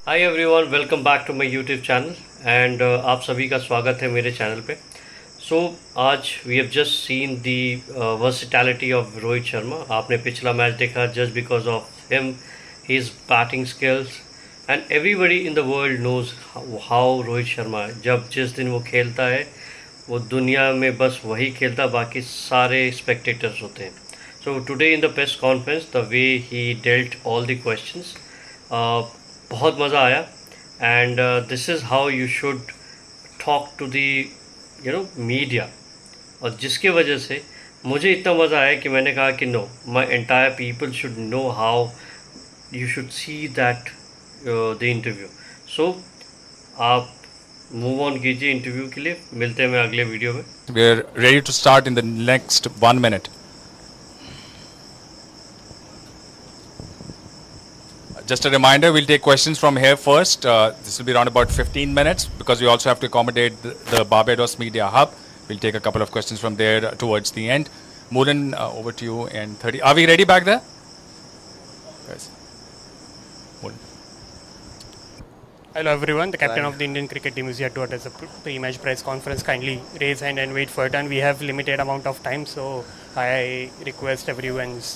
Hi everyone, welcome back to my YouTube channel and आप सभी का स्वागत है मेरे चैनल पे। सो आज we have just seen the versatility of Rohit Sharma. आपने पिछला मैच देखा just because of him, his batting skills and everybody in the world knows how Rohit Sharma है। जब जिस दिन वो खेलता है वो दुनिया में बस वही खेलता, बाकी सारे स्पेक्टेटर्स होते हैं। So today in the press conference the way he dealt all the questions, बहुत मज़ा आया। And this is how you should talk to the media. और जिसके वजह से मुझे इतना मज़ा आया कि मैंने कहा कि no, my entire people should know how you should see that the interview. So आप मूव ऑन कीजिए इंटरव्यू के लिए। मिलते हैं मैं अगले वीडियो में। We're ready to start in the next 1 minute. Just a reminder, we'll take questions from here first. This will be around about 15 minutes because we also have to accommodate the Barbados Media Hub. We'll take a couple of questions from there towards the end. Moolan, over to you in 30. Are we ready back there? Yes. Moolan. Hello everyone, the captain of the Indian cricket team is here to address the pre-match press conference. Kindly raise hand and wait for it, and we have limited amount of time, so I request everyone's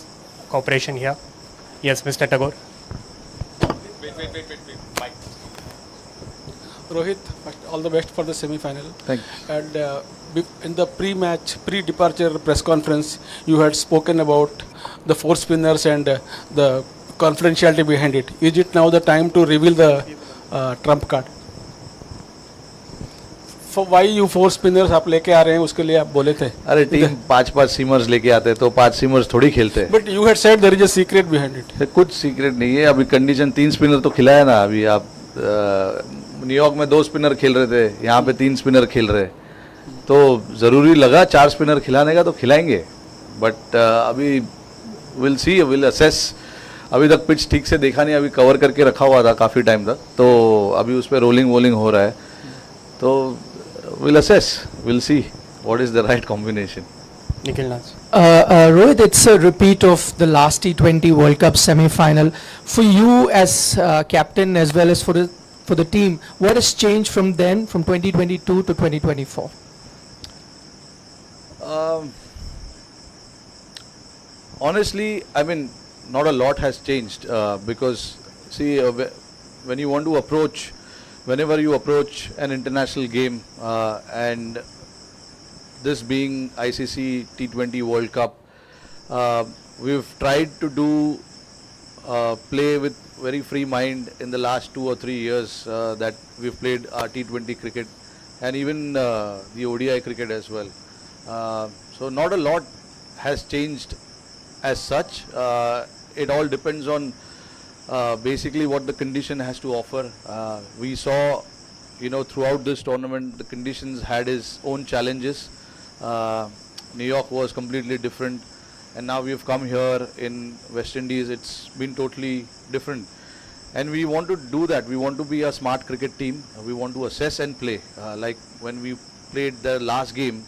cooperation here. Yes, Mr. Tagore. Wait. Mike. Rohit, all the best for the semi-final. Thank you. And in the pre-match, pre-departure press conference, you had spoken about the four spinners and the confidentiality behind it. Is it now the time to reveal the trump card? For why you four spinners आप लेके आ रहे हैं, उसके लिए आप बोले थे. अरे टीम पांच सीमर्स लेके आते तो पांच सीमर्स थोड़ी खेलते हैं. But you had said there is a secret behind it. कुछ सीक्रेट नहीं है. अभी कंडीशन 3 स्पिनर तो खिलाया ना. अभी आप न्यूयॉर्क में 2 स्पिनर खेल रहे थे, यहाँ पे 3 स्पिनर खेल रहे, तो ज़रूरी लगा 4 स्पिनर खिलाने का तो खिलाएंगे. बट अभी विल सी, विल असेस. अभी तक पिच ठीक से देखा नहीं, अभी कवर करके रखा हुआ था काफ़ी टाइम तक, तो अभी उस पर रोलिंग वोलिंग हो रहा है, तो we'll assess, we'll see what is the right combination. Nikhil Naz. Rohit, it's a repeat of the last T20 World Cup semi-final. For you as captain as well as for the team, what has changed from then, from 2022 to 2024? Honestly, I mean, not a lot has changed because see, when you want to approach, whenever you approach an international game, and this being ICC T20 World Cup, we've tried to do play with very free mind in the last 2 or 3 years that we've played our T20 cricket and even the ODI cricket as well. So not a lot has changed as such. It all depends on basically what the condition has to offer. We saw, throughout this tournament, the conditions had its own challenges. New York was completely different, and now we've come here in West Indies. It's been totally different, and we want to do that. We want to be a smart cricket team. We want to assess and play like when we played the last game,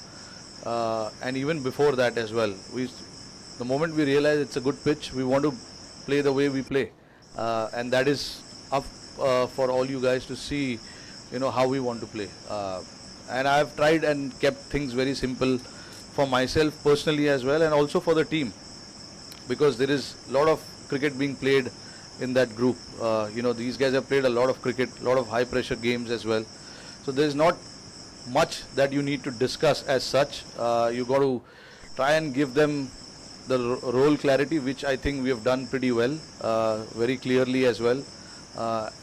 and even before that as well. The moment we realize it's a good pitch, we want to play the way we play. And that is up for all you guys to see, how we want to play. And I've tried and kept things very simple for myself personally as well, and also for the team, because there is a lot of cricket being played in that group. These guys have played a lot of cricket, a lot of high pressure games as well. So there's not much that you need to discuss as such. You got to try and give them the role clarity, which I think we have done pretty well, very clearly as well.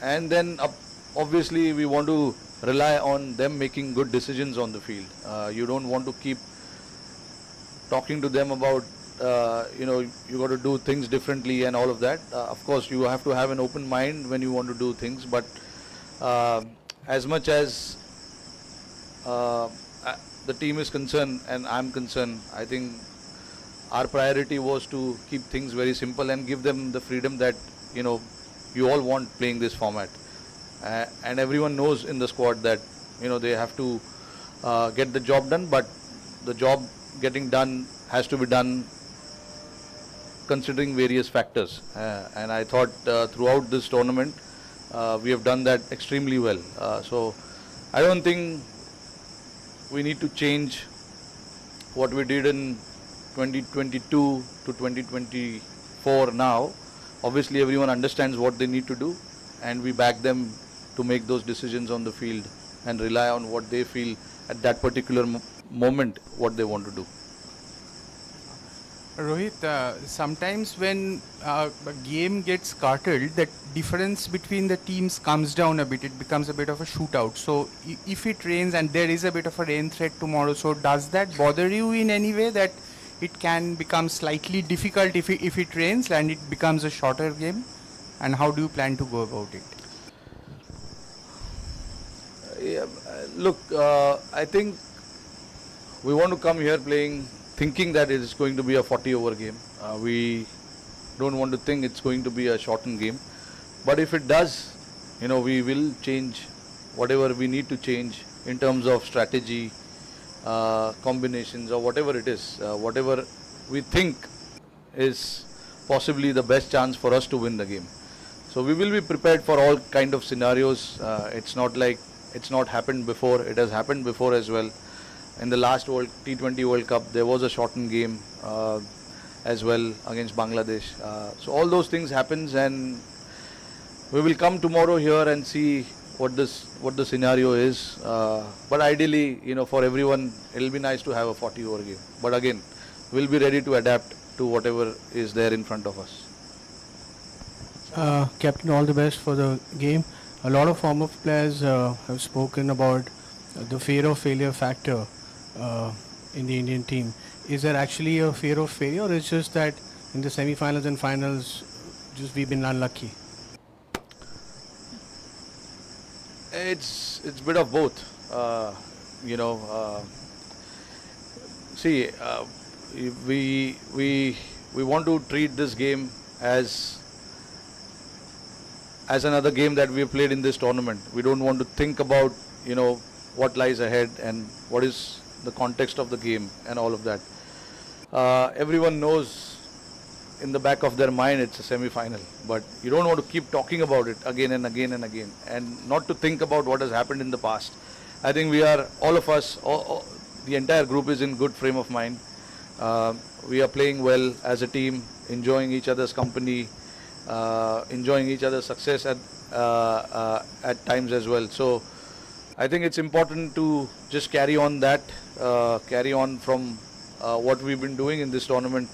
And then obviously we want to rely on them making good decisions on the field. You don't want to keep talking to them about, you got to do things differently and all of that. Of course, you have to have an open mind when you want to do things, but as much as the team is concerned and I'm concerned, I think our priority was to keep things very simple and give them the freedom that you all want playing this format, and everyone knows in the squad that they have to get the job done, but the job getting done has to be done considering various factors, and I thought throughout this tournament We have done that extremely well. So I don't think we need to change what we did in 2022 to 2024 now. Obviously everyone understands what they need to do, and we back them to make those decisions on the field and rely on what they feel at that particular moment what they want to do. Rohit, sometimes when a game gets curtailed, the difference between the teams comes down a bit. It becomes a bit of a shootout. So if it rains and there is a bit of a rain threat tomorrow, so does that bother you in any way that it can become slightly difficult if it rains and it becomes a shorter game? And how do you plan to go about it? Look, I think we want to come here thinking that it is going to be a 40-over game. We don't want to think it's going to be a shortened game. But if it does, we will change whatever we need to change in terms of strategy, combinations, or whatever it is, whatever we think is possibly the best chance for us to win the game. So we will be prepared for all kind of scenarios. It's not like it's not happened before. It has happened before as well. In the last T20 World Cup, there was a shortened game as well against Bangladesh. So all those things happens, and we will come tomorrow here and see what the scenario is. But ideally, for everyone, it'll be nice to have a 40-over game. But again, we'll be ready to adapt to whatever is there in front of us. Captain, all the best for the game. A lot of former players have spoken about the fear of failure factor in the Indian team. Is there actually a fear of failure, or it's just that in the semi-finals and finals, just we've been unlucky? It's a bit of both. See, we want to treat this game as another game that we have played in this tournament. We don't want to think about what lies ahead and what is the context of the game and all of that. Everyone knows in the back of their mind it's a semi-final, but you don't want to keep talking about it again and again and again, and not to think about what has happened in the past. I think we are, all of us, the entire group is in good frame of mind. We are playing well as a team, enjoying each other's company, enjoying each other's success at times as well. So I think it's important to just carry on from what we've been doing in this tournament.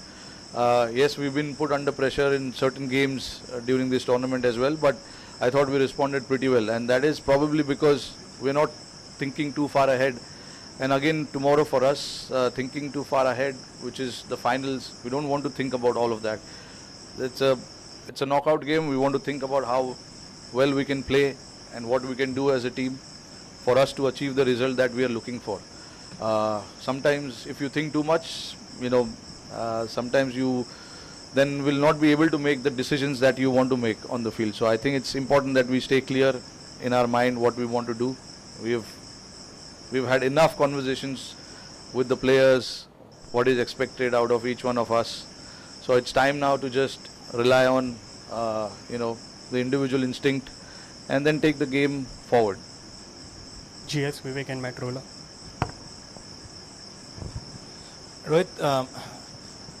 Yes, we've been put under pressure in certain games during this tournament as well, but I thought we responded pretty well, and that is probably because we're not thinking too far ahead. And again, tomorrow for us, thinking too far ahead, which is the finals, we don't want to think about all of that. It's a knockout game. We want to think about how well we can play and what we can do as a team for us to achieve the result that we are looking for. Sometimes if you think too much, sometimes you then will not be able to make the decisions that you want to make on the field. So I think it's important that we stay clear in our mind what we want to do. We've had enough conversations with the players, what is expected out of each one of us. So it's time now to just rely on the individual instinct and then take the game forward. GS, Vivek and Matt Rola. Rohit,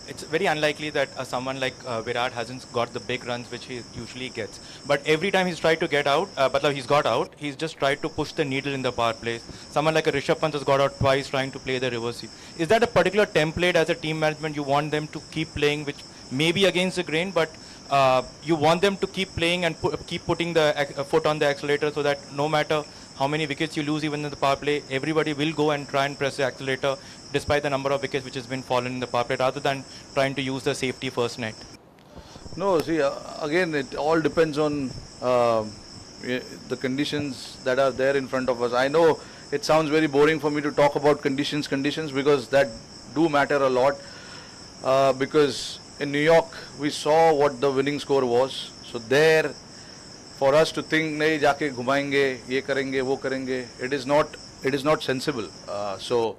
it's very unlikely that someone like Virat hasn't got the big runs which he usually gets. But every time he's tried to get out, he's got out, he's just tried to push the needle in the power play. Someone like a Rishabh Pant has got out twice trying to play the reverse sweep. Is that a particular template as a team management you want them to keep playing, which may be against the grain, but you want them to keep playing and keep putting the foot on the accelerator so that no matter how many wickets you lose even in the power play, everybody will go and try and press the accelerator despite the number of wickets which has been fallen in the power play, rather than trying to use the safety first net? No, see, again, it all depends on the conditions that are there in front of us. I know it sounds very boring for me to talk about conditions because that do matter a lot. Because in New York, we saw what the winning score was. So there, for us to think, nahi jaake ghumayenge, ye karenge, wo karenge, it is not sensible. So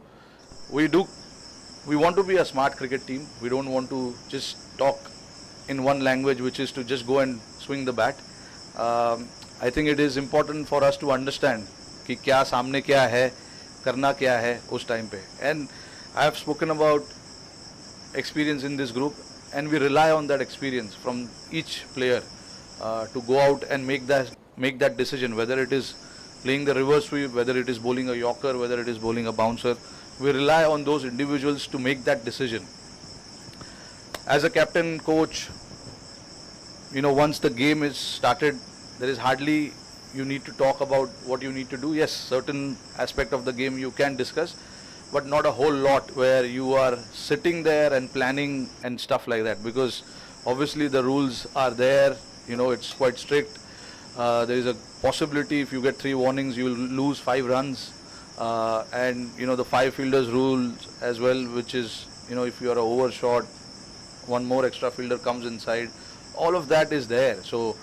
we want to be a smart cricket team. We don't want to just talk in one language, which is to just go and swing the bat. I think it is important for us to understand कि क्या सामने क्या है, करना क्या है उस time पे. And I have spoken about experience in this group, and we rely on that experience from each player to go out and make that decision, whether it is playing the reverse sweep, whether it is bowling a yorker, whether it is bowling a bouncer. We rely on those individuals to make that decision. As a captain, coach, once the game is started, there is hardly you need to talk about what you need to do. Yes, certain aspect of the game you can discuss, but not a whole lot where you are sitting there and planning and stuff like that, because obviously the rules are there. It's quite strict. There is a possibility if you get 3 warnings, you will lose 5 runs. And the 5 fielders rule as well, which is, if you are a overshot, 1 more extra fielder comes inside. All of that is there. So,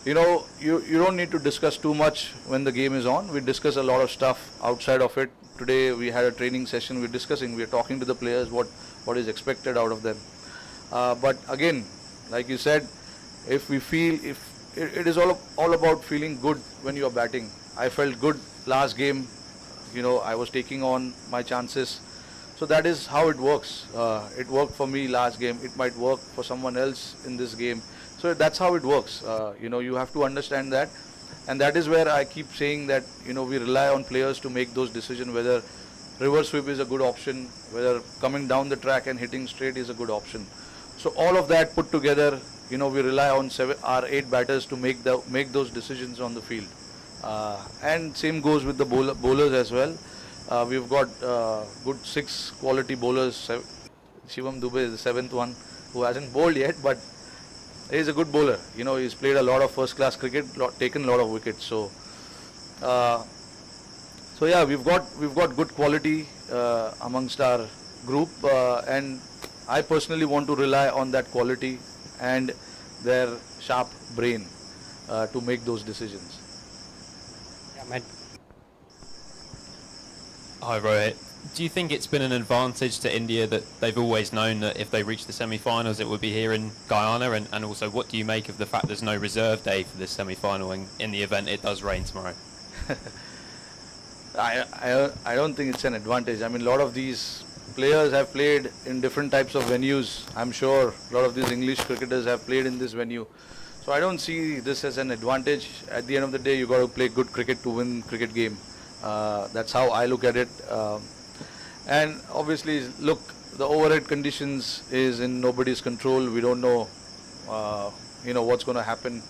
you don't need to discuss too much when the game is on. We discuss a lot of stuff outside of it. Today we had a training session. We're talking to the players what is expected out of them. But again, like you said, if it is all about feeling good when you are batting. I felt good last game. I was taking on my chances. So that is how it works. It worked for me last game. It might work for someone else in this game. So that's how it works. You have to understand that. And that is where I keep saying that, we rely on players to make those decisions, whether reverse sweep is a good option, whether coming down the track and hitting straight is a good option. So all of that put together, we rely on 8 batters to make those decisions on the field. And same goes with the bowlers as well. We've got good 6 quality bowlers. Shivam Dube is the 7th one who hasn't bowled yet, but he's a good bowler. He's played a lot of first class cricket, taken a lot of wickets. So yeah, we've got good quality amongst our group, and I personally want to rely on that quality and their sharp brain to make those decisions. Yeah, Matt. Hi Rohit. Do you think it's been an advantage to India that they've always known that if they reach the semi-finals it would be here in Guyana, and also what do you make of the fact there's no reserve day for this semi-final in the event it does rain tomorrow? I don't think it's an advantage. I mean, a lot of these players have played in different types of venues. I'm sure a lot of these English cricketers have played in this venue. So I don't see this as an advantage. At the end of the day, you got to play good cricket to win cricket game. That's how I look at it. And obviously, look, the overhead conditions is in nobody's control. We don't know, what's going to happen.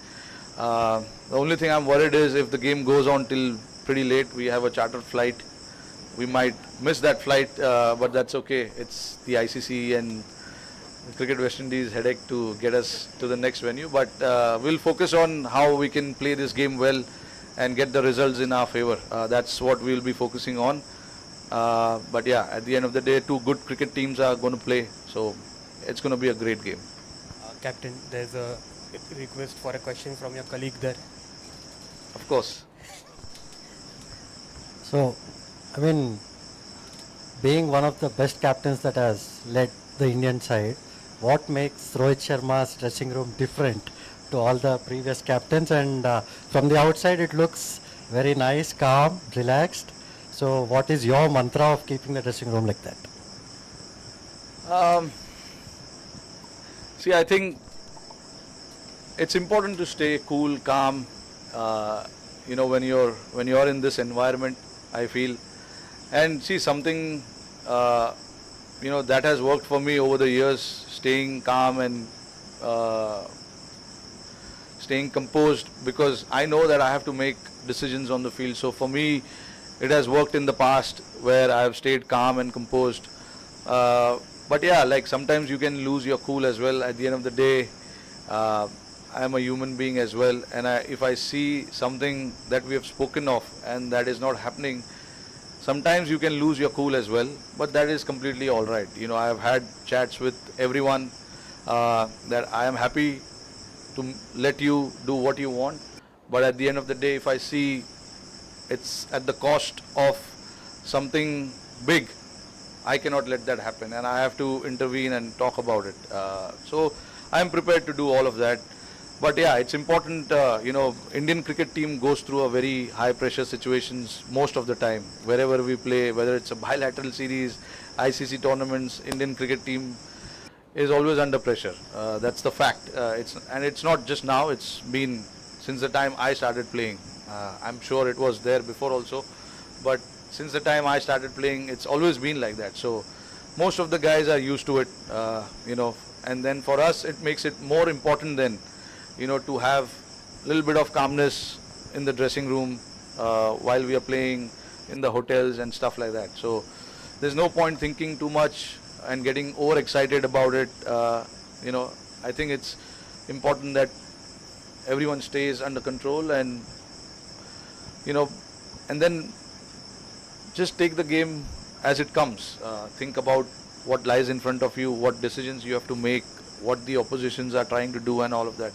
The only thing I'm worried is if the game goes on till pretty late, we have a charter flight. We might miss that flight, but that's okay. It's the ICC and Cricket West Indies headache to get us to the next venue. But we'll focus on how we can play this game well and get the results in our favor. That's what we'll be focusing on. But yeah, at the end of the day, 2 good cricket teams are going to play. So it's going to be a great game. Captain, there's a request for a question from your colleague there. Of course. So, I mean, being one of the best captains that has led the Indian side, what makes Rohit Sharma's dressing room different to all the previous captains? And from the outside, it looks very nice, calm, relaxed. So, what is your mantra of keeping the dressing room like that? See, I think it's important to stay cool, calm. When you're in this environment, I feel, and see something, that has worked for me over the years. Staying calm and staying composed, because I know that I have to make decisions on the field. So for me, it has worked in the past where I have stayed calm and composed. But yeah, like sometimes you can lose your cool as well. At the end of the day, I am a human being as well, and if I see something that we have spoken of and that is not happening, sometimes you can lose your cool as well, but that is completely all right. I have had chats with everyone that I am happy to let you do what you want, but at the end of the day, if I see it's at the cost of something big, I cannot let that happen, and I have to intervene and talk about it. So I am prepared to do all of that. But yeah, it's important, Indian cricket team goes through a very high pressure situations most of the time. Wherever we play, whether it's a bilateral series, ICC tournaments, Indian cricket team is always under pressure. That's the fact. It's not just now, it's been since the time I started playing. I'm sure it was there before also, but since the time I started playing, it's always been like that. So most of the guys are used to it, and then for us, it makes it more important then, to have a little bit of calmness in the dressing room while we are playing in the hotels and stuff like that. So there's no point thinking too much and getting overexcited about it. I think it's important that everyone stays under control and then just take the game as it comes. Think about what lies in front of you, what decisions you have to make, what the oppositions are trying to do and all of that.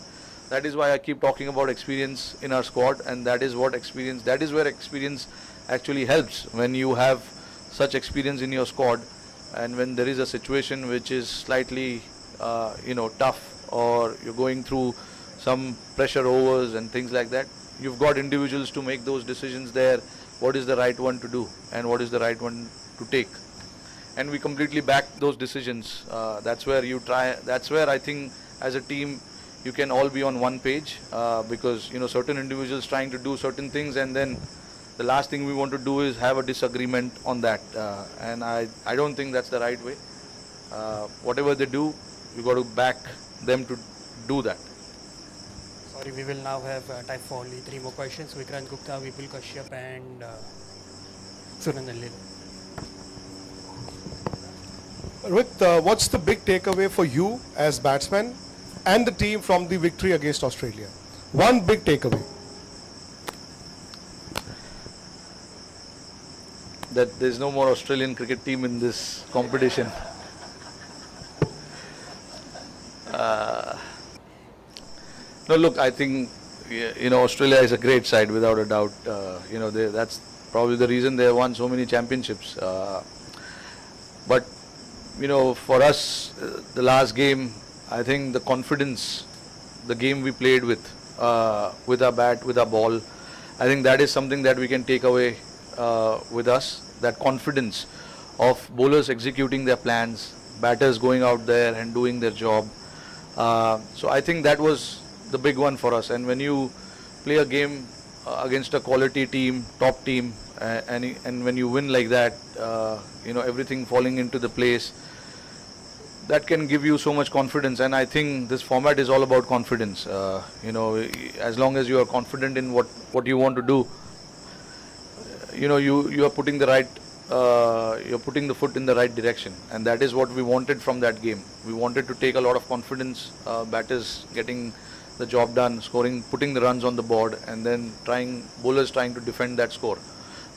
That is why I keep talking about experience in our squad, and that is where experience actually helps. When you have such experience in your squad and when there is a situation which is slightly tough, or you're going through some pressure overs and things like that, you've got individuals to make those decisions there. What is the right one to do and what is the right one to take, and we completely back those decisions. That's where I think as a team you can all be on one page, because certain individuals trying to do certain things, and then the last thing we want to do is have a disagreement on that, and I don't think that's the right way. Whatever they do, you got to back them to do that. Sorry, we will now have time for only 3 more questions. Vikrant Gupta, Vipul Kashyap and Sunandan Lil. Rohit, what's the big takeaway for you as batsman and the team from the victory against Australia? One big takeaway. That there's no more Australian cricket team in this competition. No, look, I think Australia is a great side without a doubt. That's probably the reason they have won so many championships. But for us, the last game, I think the confidence, the game we played with our bat, with our ball, I think that is something that we can take away with us. That confidence of bowlers executing their plans, batters going out there and doing their job. So I think that was the big one for us. And when you play a game against a quality team, top team, and when you win like that, everything falling into the place, that can give you so much confidence. And I think this format is all about confidence. As long as you are confident in what you want to do, you are putting you're putting the foot in the right direction, and that is what we wanted from that game. We wanted to take a lot of confidence, batters getting the job done, scoring, putting the runs on the board, and then bowlers trying to defend that score.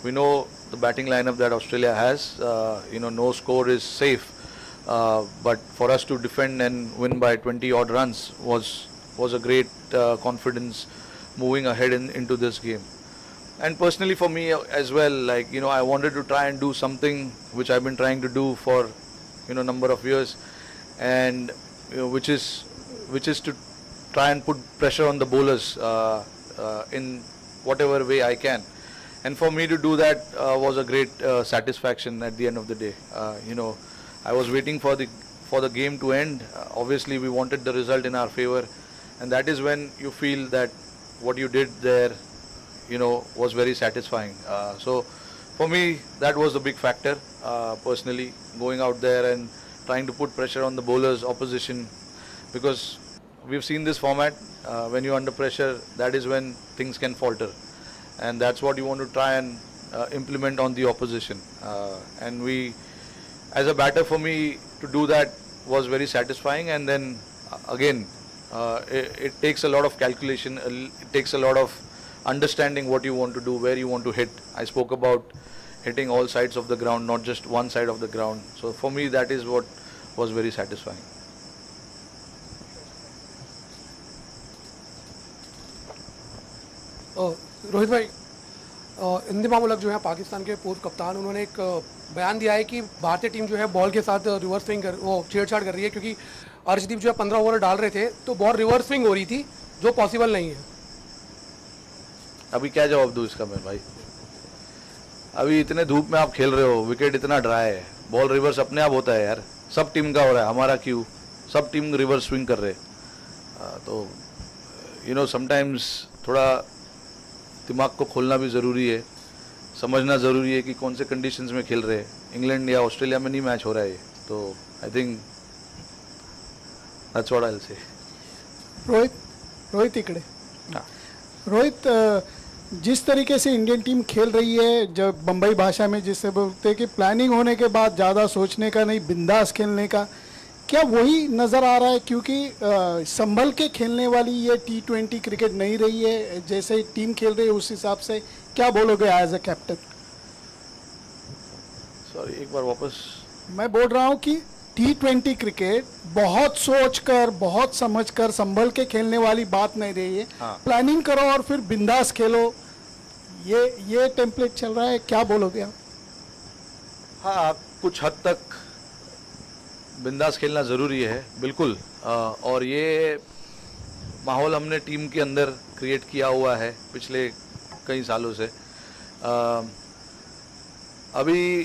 We know the batting lineup that Australia has. No score is safe, but for us to defend and win by 20 odd runs was a great confidence moving ahead into this game. And personally for me as well, I wanted to try and do something which I've been trying to do for number of years, and which is to try and put pressure on the bowlers in whatever way I can. And for me to do that was a great satisfaction at the end of the day. I was waiting for the game to end. Obviously we wanted the result in our favor, and that is when you feel that what you did there was very satisfying. So for me, that was a big factor, personally, going out there and trying to put pressure on the bowlers, opposition, because we've seen this format. When you're under pressure, that is when things can falter, and that's what you want to try and implement on the opposition. And as a batter, for me to do that was very satisfying. And then again, it takes a lot of calculation, it takes a lot of understanding what you want to do, where you want to hit. I spoke about hitting all sides of the ground, not just one side of the ground. So for me, that is what was very satisfying. Rohit भाई, इंदिमाम उलग जो है पाकिस्तान के पूर्व कप्तान, उन्होंने एक बयान दिया है कि भारतीय टीम जो है बॉल के साथ रिवर्स स्विंग छेड़छाड़ कर रही है, क्योंकि अर्शदीप जो है 15 ओवर डाल रहे थे तो बॉल रिवर्स स्विंग हो रही थी, जो पॉसिबल नहीं है। अभी क्या जवाब दूं इसका मैं भाई? अभी इतने धूप में आप खेल रहे हो, विकेट इतना ड्राई है, बॉल रिवर्स अपने आप होता है यार, सब टीम का हो रहा है, हमारा क्यों? सब टीम रिवर्स स्विंग कर रहे तो यू नो समटाइम्स थोड़ा दिमाग को खोलना भी ज़रूरी है, समझना ज़रूरी है कि कौन से कंडीशंस में खेल रहे हैं। इंग्लैंड या ऑस्ट्रेलिया में नहीं मैच हो रहा है ये, तो I think that's what I will say. Rohit इकडे। रोहित, जिस तरीके से इंडियन टीम खेल रही है, जब बम्बई भाषा में जिससे बोलते हैं कि प्लानिंग होने के बाद ज़्यादा सोचने का नहीं, बिंदास खेलने का, क्या वही नज़र आ रहा है? क्योंकि संभल के खेलने वाली ये T20 क्रिकेट नहीं रही है, जैसे टीम खेल रही है उस हिसाब से क्या बोलोगे एज अ कैप्टन? सॉरी, एक बार वापस। मैं बोल रहा हूँ कि T20 क्रिकेट बहुत सोचकर, बहुत समझकर, संभल के खेलने वाली बात नहीं रही है। हाँ। प्लानिंग करो और फिर बिंदास खेलो, ये टेम्पलेट चल रहा है, क्या बोलोगे आप? हाँ, कुछ हद तक बिंदास खेलना ज़रूरी है, बिल्कुल। और ये माहौल हमने टीम के अंदर क्रिएट किया हुआ है पिछले कई सालों से। अभी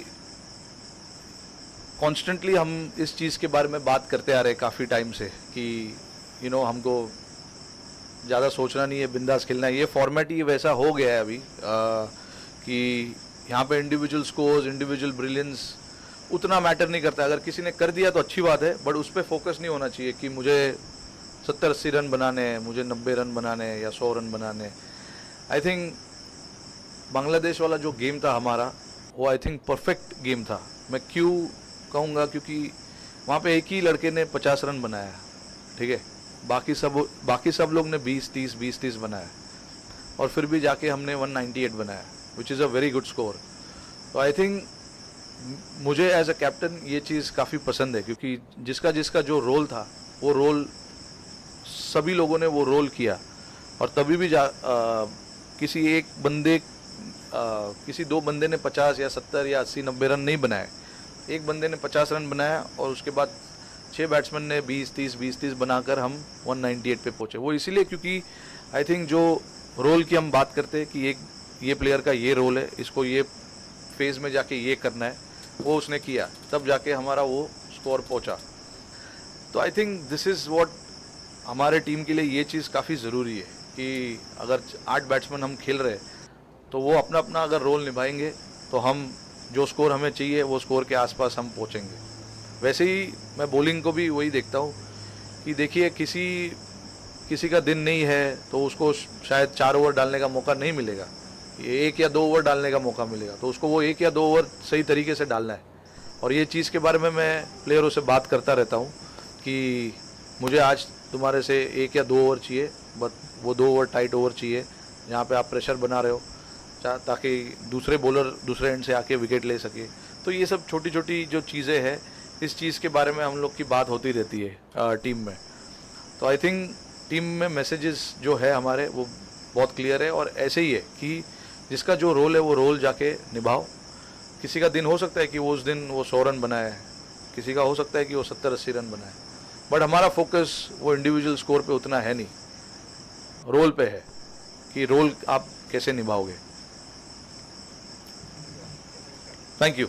कॉन्स्टेंटली हम इस चीज़ के बारे में बात करते आ रहे हैं काफ़ी टाइम से कि यू नो हमको ज़्यादा सोचना नहीं है, बिंदास खेलना है। ये फॉर्मेट ही वैसा हो गया है अभी कि यहाँ पे इंडिविजुअल स्कोर्स, इंडिविजुअल ब्रिलियंस उतना मैटर नहीं करता। अगर किसी ने कर दिया तो अच्छी बात है, बट उस पर फोकस नहीं होना चाहिए कि मुझे 70-80 रन बनाने हैं, मुझे 90 रन बनाने हैं या 100 रन बनाने हैं। आई थिंक बांग्लादेश वाला जो गेम था हमारा, वो आई थिंक परफेक्ट गेम था। मैं क्यों कहूँगा? क्योंकि वहाँ पे एक ही लड़के ने 50 रन बनाया, ठीक है, बाकी सब लोग ने 20-30 बनाया, और फिर भी जाके हमने 198 बनाया, which is a very good score. तो आई थिंक मुझे एज अ कैप्टन ये चीज़ काफ़ी पसंद है, क्योंकि जिसका जो रोल था वो रोल सभी लोगों ने वो रोल किया, और तभी भी किसी दो बंदे ने 50 या 70 या 80-90 रन नहीं बनाए। एक बंदे ने 50 रन बनाया और उसके बाद 6 बैट्समैन ने 20-30 बनाकर हम 198 पे पहुंचे। वो इसीलिए क्योंकि आई थिंक जो रोल की हम बात करते हैं कि ये प्लेयर का ये रोल है, इसको ये फेज़ में जाके ये करना है, वो उसने किया, तब जाके हमारा वो स्कोर पहुंचा। तो I think this is what हमारे टीम के लिए ये चीज़ काफ़ी ज़रूरी है कि अगर 8 बैट्समैन हम खेल रहे तो वो अपना अपना अगर रोल निभाएंगे तो हम जो स्कोर हमें चाहिए वो स्कोर के आसपास हम पहुंचेंगे। वैसे ही मैं बॉलिंग को भी वही देखता हूँ कि देखिए किसी का दिन नहीं है तो उसको शायद 4 ओवर डालने का मौका नहीं मिलेगा, 1 या 2 ओवर डालने का मौका मिलेगा, तो उसको वो 1 या 2 ओवर सही तरीके से डालना है। और ये चीज़ के बारे में मैं प्लेयरों से बात करता रहता हूँ कि मुझे आज तुम्हारे से 1 या 2 ओवर चाहिए, बट वो 2 ओवर टाइट ओवर चाहिए जहाँ पे आप प्रेशर बना रहे हो, ताकि दूसरे बॉलर दूसरे एंड से आके विकेट ले सके। तो ये सब छोटी छोटी जो चीज़ें हैं, इस चीज़ के बारे में हम लोग की बात होती रहती है टीम में। तो आई थिंक टीम में मैसेजेस जो है हमारे वो बहुत क्लियर है, और ऐसे ही है कि जिसका जो रोल है वो रोल जाके निभाओ। किसी का दिन हो सकता है कि वो उस दिन वो 100 रन बनाए, किसी का हो सकता है कि वो 70-80 रन बनाए, बट हमारा फोकस वो इंडिविजुअल स्कोर पे उतना है नहीं, रोल पे है कि रोल आप कैसे निभाओगे। Thank you.